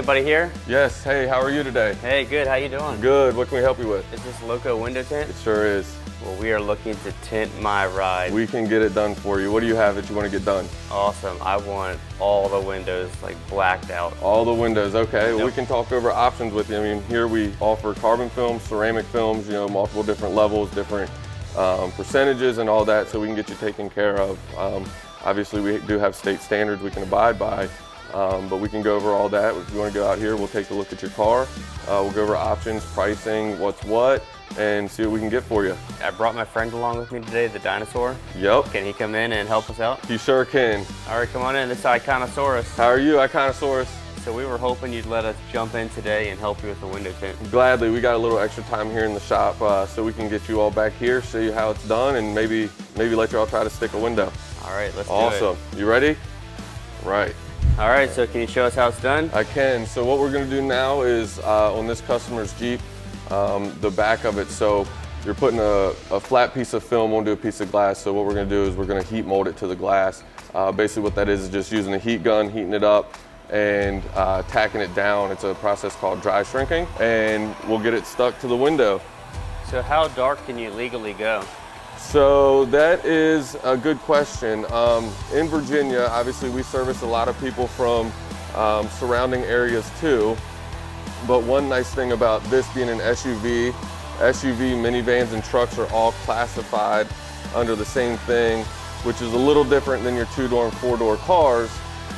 anybody here? Yes. Hey, how are you today? Hey, good. How you doing? Good. What can we help you with? Is this Loco window tint? It sure is. Well, we are looking to tint my ride. We can get it done for you. What do you have that you want to get done? Awesome. I want all the windows like blacked out. All the windows. Okay. Yep. Well, we can talk over options with you. I mean, here we offer carbon films, ceramic films, you know, multiple different levels, different percentages and all that, so we can get you taken care of. Obviously, we do have state standards we can abide by, but we can go over all that. If you want to go out here, we'll take a look at your car. We'll go over options, pricing, what's what, and see what we can get for you. I brought my friend along with me today, the dinosaur. Yep. Can he come in and help us out? He sure can. All right, come on in. This is Iconosaurus. How are you, Iconosaurus? So we were hoping you'd let us jump in today and help you with the window tint. Gladly. We got a little extra time here in the shop, so we can get you all back here, show you how it's done, and maybe let you all try to stick a window. All right, let's do it. Awesome. You ready? Right. All right, so can you show us how it's done? I can. So what we're going to do now is on this customer's Jeep, the back of it. So you're putting a flat piece of film onto a piece of glass. So what we're going to do is we're going to heat mold it to the glass. Basically what that is just using a heat gun, heating it up, and tacking it down. It's a process called dry shrinking, and we'll get it stuck to the window. So how dark can you legally go? So that is a good question. In Virginia, obviously we service a lot of people from surrounding areas too. But one nice thing about this being an SUV, minivans, and trucks are all classified under the same thing, which is a little different than your 2-door and 4-door cars.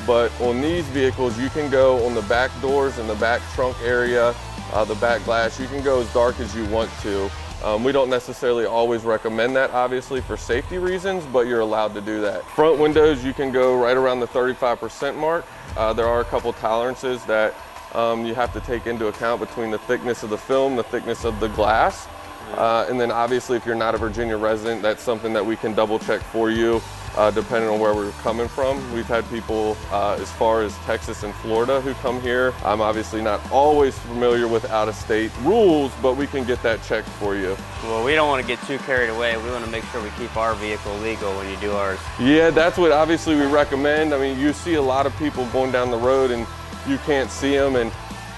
But on these vehicles, you can go on the back doors and the back trunk area, the back glass, you can go as dark as you want to. We don't necessarily always recommend that, obviously, for safety reasons, but you're allowed to do that. Front windows, you can go right around the 35% mark. There are a couple tolerances that you have to take into account between the thickness of the film, the thickness of the glass. And then obviously, if you're not a Virginia resident, that's something that we can double check for you, depending on where we're coming from. We've had people as far as Texas and Florida who come here. I'm obviously not always familiar with out-of-state rules, but we can get that checked for you. Well, we don't want to get too carried away. We want to make sure we keep our vehicle legal when you do ours. Yeah, that's what obviously we recommend. I mean, you see a lot of people going down the road and you can't see them, and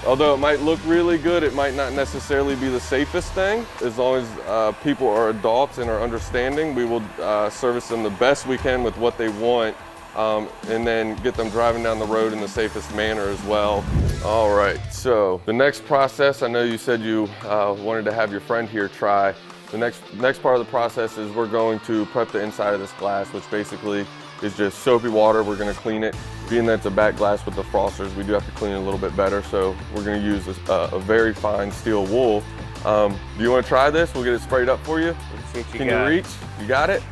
although it might look really good, it might not necessarily be the safest thing. As long as people are adults and are understanding, we will service them the best we can with what they want, and then get them driving down the road in the safest manner as well. All right, so the next process, I know you said you wanted to have your friend here try. The next part of the process is we're going to prep the inside of this glass, which basically is just soapy water. We're going to clean it. Being that it's a back glass with the frosters, we do have to clean it a little bit better. So we're going to use a very fine steel wool. Do you want to try this? We'll get it sprayed up for you. Let's see what you Can got. you reach? You got it?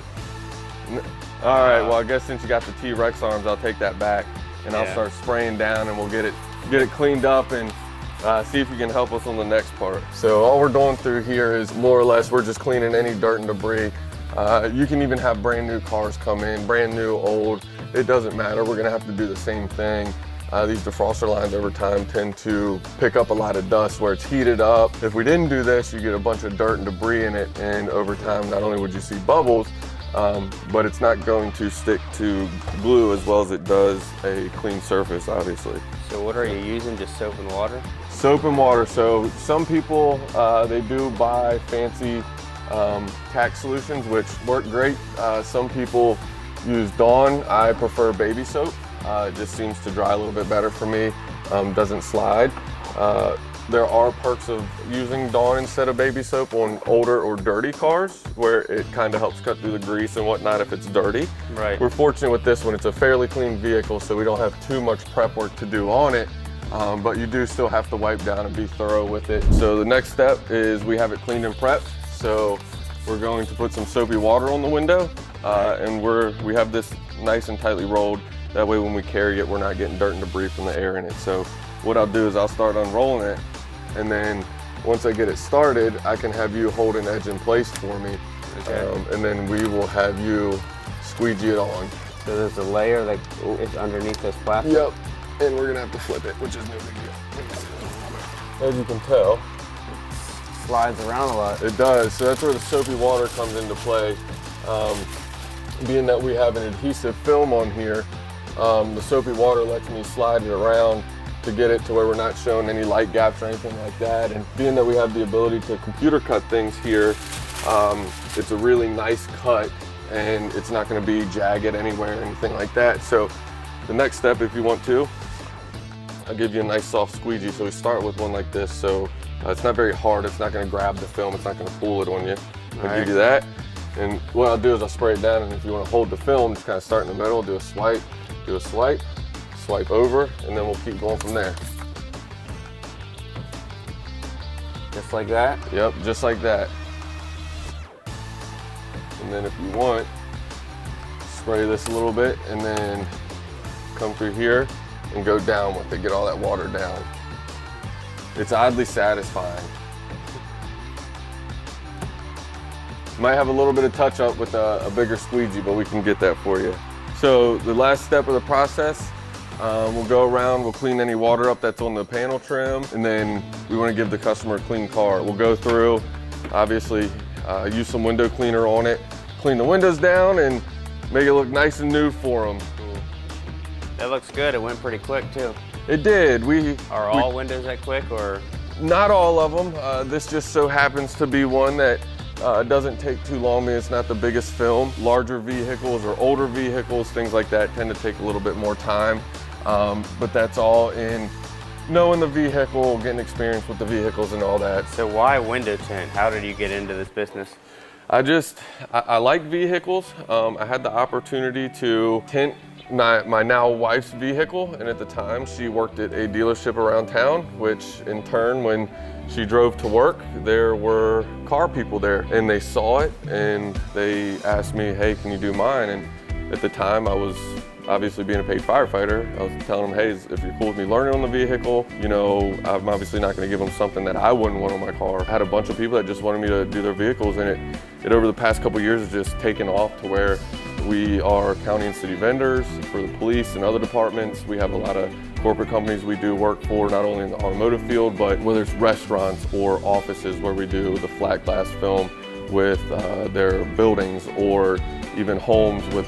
All right, well, I guess since you got the T-Rex arms, I'll take that back and I'll start spraying down, and we'll get it cleaned up and see if you can help us on the next part. So all we're going through here is more or less, we're just cleaning any dirt and debris. You can even have brand new cars come in, brand new, old, it doesn't matter. We're gonna have to do the same thing. These defroster lines over time tend to pick up a lot of dust where it's heated up. If we didn't do this, you get a bunch of dirt and debris in it, and over time, not only would you see bubbles, but it's not going to stick to glue as well as it does a clean surface, obviously. So what are you using, just soap and water? Soap and water. So some people, they do buy fancy tack solutions, which work great. Some people use Dawn. I prefer baby soap. It just seems to dry a little bit better for me. Doesn't slide. There are perks of using Dawn instead of baby soap on older or dirty cars, where it kind of helps cut through the grease and whatnot if it's dirty. Right. We're fortunate with this one. It's a fairly clean vehicle, so we don't have too much prep work to do on it. But you do still have to wipe down and be thorough with it. So the next step is we have it cleaned and prepped. So we're going to put some soapy water on the window, and we have this nice and tightly rolled. That way when we carry it, we're not getting dirt and debris from the air in it. So what I'll do is I'll start unrolling it, and then once I get it started, I can have you hold an edge in place for me. Okay. And then we will have you squeegee it on. So there's a layer that is underneath this plastic? Yep, and we're gonna have to flip it, which is no big deal. As you can tell, slides around a lot. It does, so that's where the soapy water comes into play. Being that we have an adhesive film on here, the soapy water lets me slide it around to get it to where we're not showing any light gaps or anything like that. And being that we have the ability to computer cut things here, it's a really nice cut and it's not going to be jagged anywhere or anything like that. So the next step, if you want to, I'll give you a nice soft squeegee. So we start with one like this. So it's not very hard. It's not going to grab the film. It's not going to pull it on you. I'll give you that. And what I'll do is I'll spray it down. And if you want to hold the film, just kind of start in the middle, do a swipe, swipe over, and then we'll keep going from there. Just like that? Yep, just like that. And then if you want, spray this a little bit and then come through here and go down with it, get all that water down. It's oddly satisfying. Might have a little bit of touch up with a bigger squeegee, but we can get that for you. So the last step of the process, we'll go around, we'll clean any water up that's on the panel trim, and then we want to give the customer a clean car. We'll go through, obviously, use some window cleaner on it, clean the windows down, and make it look nice and new for them. That looks good. It went pretty quick too. It did. Are all windows that quick, or? Not all of them. This just so happens to be one that doesn't take too long. I mean, it's not the biggest film. Larger vehicles or older vehicles, things like that, tend to take a little bit more time. But that's all in knowing the vehicle, getting experience with the vehicles and all that. So why window tint? How did you get into this business? I like vehicles. I had the opportunity to tint my now wife's vehicle, and at the time she worked at a dealership around town, which in turn, when she drove to work, there were car people there, and they saw it and they asked me, hey, can you do mine? And at the time, I was obviously being a paid firefighter. I was telling them, hey, if you're cool with me learning on the vehicle, you know, I'm obviously not going to give them something that I wouldn't want on my car. I had a bunch of people that just wanted me to do their vehicles, and it over the past couple of years has just taken off to where we are county and city vendors for the police and other departments. We have a lot of corporate companies we do work for, not only in the automotive field, but whether it's restaurants or offices where we do the flat glass film with their buildings, or even homes with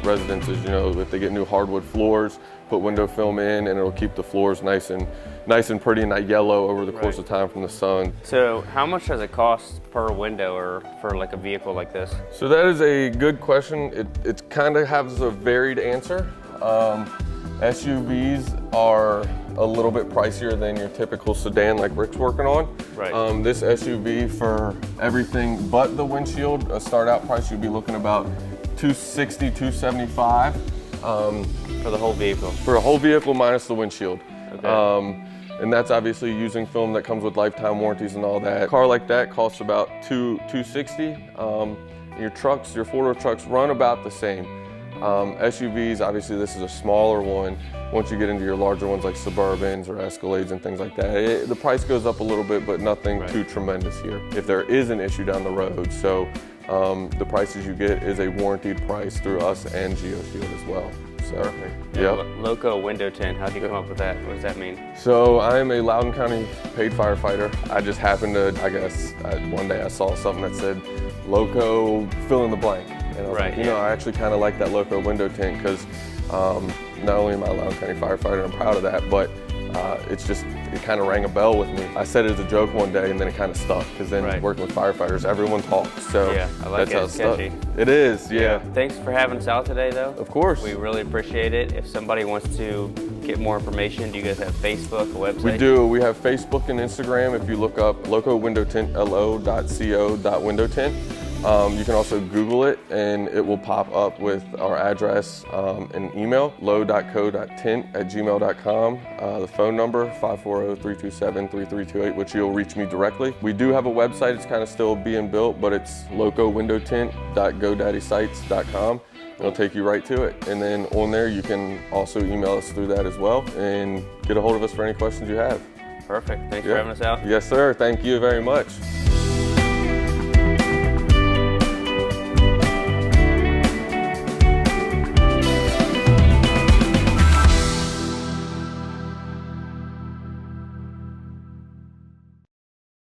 residences. You know, if they get new hardwood floors, put window film in, and it'll keep the floors nice and pretty and not yellow over the course of time from the sun. So how much does it cost per window, or for like a vehicle like this? So that is a good question. It kind of has a varied answer. SUVs are a little bit pricier than your typical sedan like Rick's working on. Right. This SUV, for everything but the windshield, a start out price, you'd be looking about $260, $275. For the whole vehicle? For a whole vehicle minus the windshield. Okay. And that's obviously using film that comes with lifetime warranties and all that. A car like that costs about $260. Your trucks, your four-door trucks, run about the same. SUVs, obviously this is a smaller one. Once you get into your larger ones like Suburbans or Escalades and things like that, the price goes up a little bit, but nothing too tremendous here if there is an issue down the road. So the prices you get is a warranted price through us and GeoShield as well. So, perfect. Yep. Loco window tint, how did you come up with that? What does that mean? So I'm a Loudoun County paid firefighter. I just happened to, I guess, one day I saw something that said Loco fill in the blank. And I was like, you know, I actually kind of like that Loco window tint, because not only am I a Loudoun County firefighter, I'm proud of that, but it kind of rang a bell with me. I said it as a joke one day, and then it kind of stuck, because then working with firefighters, everyone talks. So yeah, I like that's how it stuck. Sketchy. It is, yeah. Thanks for having us out today, though. Of course. We really appreciate it. If somebody wants to get more information, do you guys have Facebook, a website? We do. We have Facebook and Instagram. If you look up locowindowtintlo.co.windowtint. You can also Google it, and it will pop up with our address and email, lo.co.tint@gmail.com. The phone number, 540-327-3328, which you'll reach me directly. We do have a website. It's kind of still being built, but it's locowindowtint.godaddysite.com. It'll take you right to it. And then on there, you can also email us through that as well and get a hold of us for any questions you have. Perfect. Thanks for having us out. Yes, sir. Thank you very much.